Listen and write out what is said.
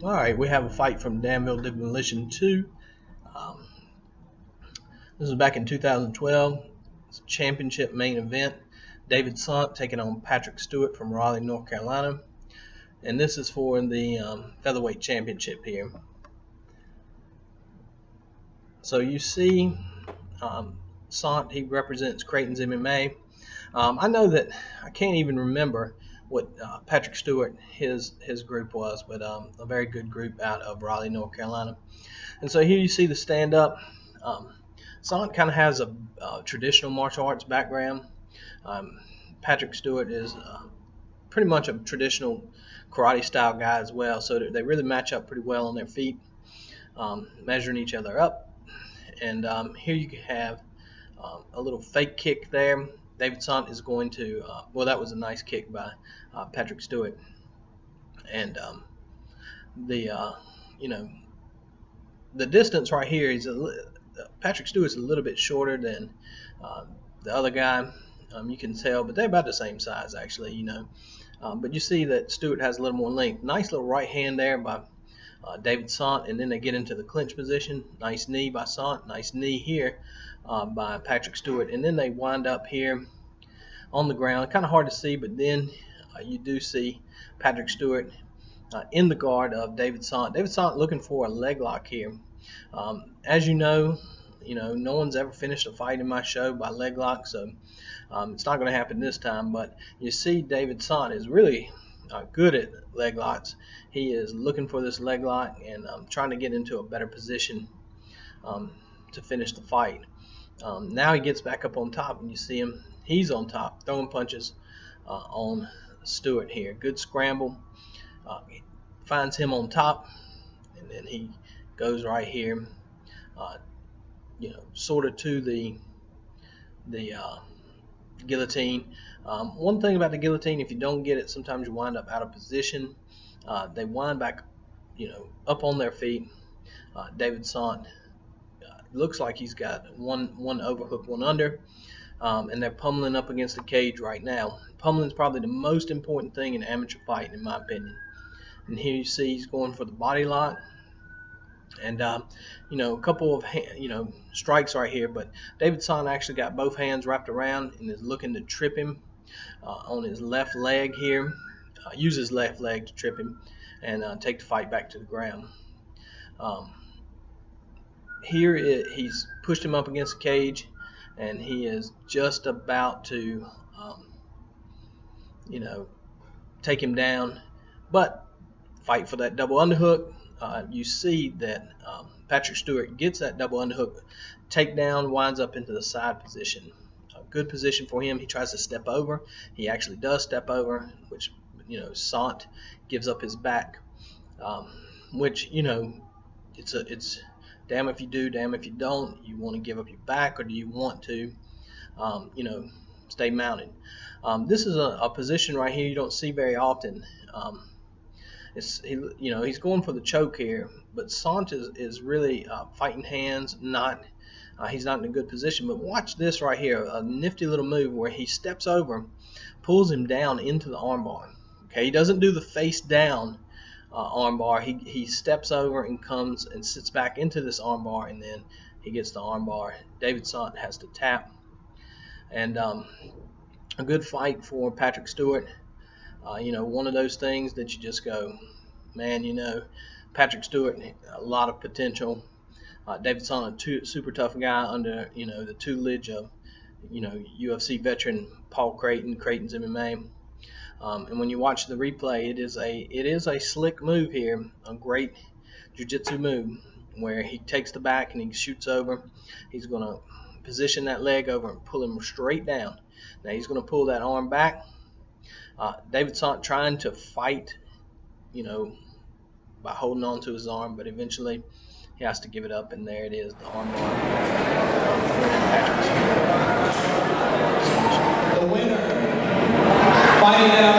All right, we have a fight from Danville Demolition 2. Um, this was back in 2012. It's a championship main event. David Sandt taking on Patrick Stewart from Raleigh, North Carolina. And this is for the featherweight championship here. So you see Sandt, he represents Creighton's MMA. I know that I can't even remember what Patrick Stewart, his group was, but a very good group out of Raleigh, North Carolina. And so here you see the stand-up. Sandt kind of has a traditional martial arts background. Patrick Stewart is pretty much a traditional karate style guy as well, so they really match up pretty well on their feet, measuring each other up. And here you have a little fake kick there. David Sandt is going to, well, that was a nice kick by Patrick Stewart. And the distance right here is Patrick Stewart's a little bit shorter than the other guy. You can tell, but they're about the same size actually, but you see that Stewart has a little more length. Nice little right hand there by David Sandt, and then they get into the clinch position. Nice knee by Sandt, nice knee here by Patrick Stewart, and then they wind up here on the ground. Kind of hard to see, but then you do see Patrick Stewart in the guard of David Sandt. David Sandt looking for a leg lock here. As you know, no one's ever finished a fight in my show by leg lock, so it's not going to happen this time. But you see David Sandt is really good at leg locks. He is looking for this leg lock and trying to get into a better position to finish the fight. Now he gets back up on top, and you see him. He's on top, throwing punches on Stewart here. Good scramble. Finds him on top, and then he goes right here, sort of to the guillotine. One thing about the guillotine, if you don't get it, sometimes you wind up out of position. They wind back, up on their feet. David Sandt looks like he's got one overhook, one under, and they're pummeling up against the cage right now. Pummeling is probably the most important thing in amateur fighting, in my opinion. And here you see he's going for the body lock. And, a couple of, strikes right here. But David Sandt actually got both hands wrapped around and is looking to trip him on his left leg here. Use his left leg to trip him and take the fight back to the ground. Here he's pushed him up against the cage, and he is just about to, take him down. But fight for that double underhook. You see that Patrick Stewart gets that double underhook takedown, winds up into the side position. A good position for him. He tries to step over. He actually does step over, which, Sandt gives up his back, which, it's damn if you do, damn if you don't. You want to give up your back, or do you want to, stay mounted? This is a position right here you don't see very often. He's going for the choke here, but Sandt is really fighting hands. He's not in a good position. But watch this right here, a nifty little move where he steps over, pulls him down into the armbar. Okay, he doesn't do the face down armbar. He steps over and comes and sits back into this armbar, and then he gets the armbar. David Sandt has to tap, and a good fight for Patrick Stewart. One of those things that you just go, man, Patrick Stewart, a lot of potential. David Sandt, a super tough guy under, the tutelage of, UFC veteran Paul Creighton's MMA. And when you watch the replay, it is a slick move here, a great jiu-jitsu move where he takes the back and he shoots over. He's going to position that leg over and pull him straight down. Now he's going to pull that arm back. David Sandt trying to fight, by holding on to his arm, but eventually he has to give it up, and there it is, the arm bar. The winner, fighting out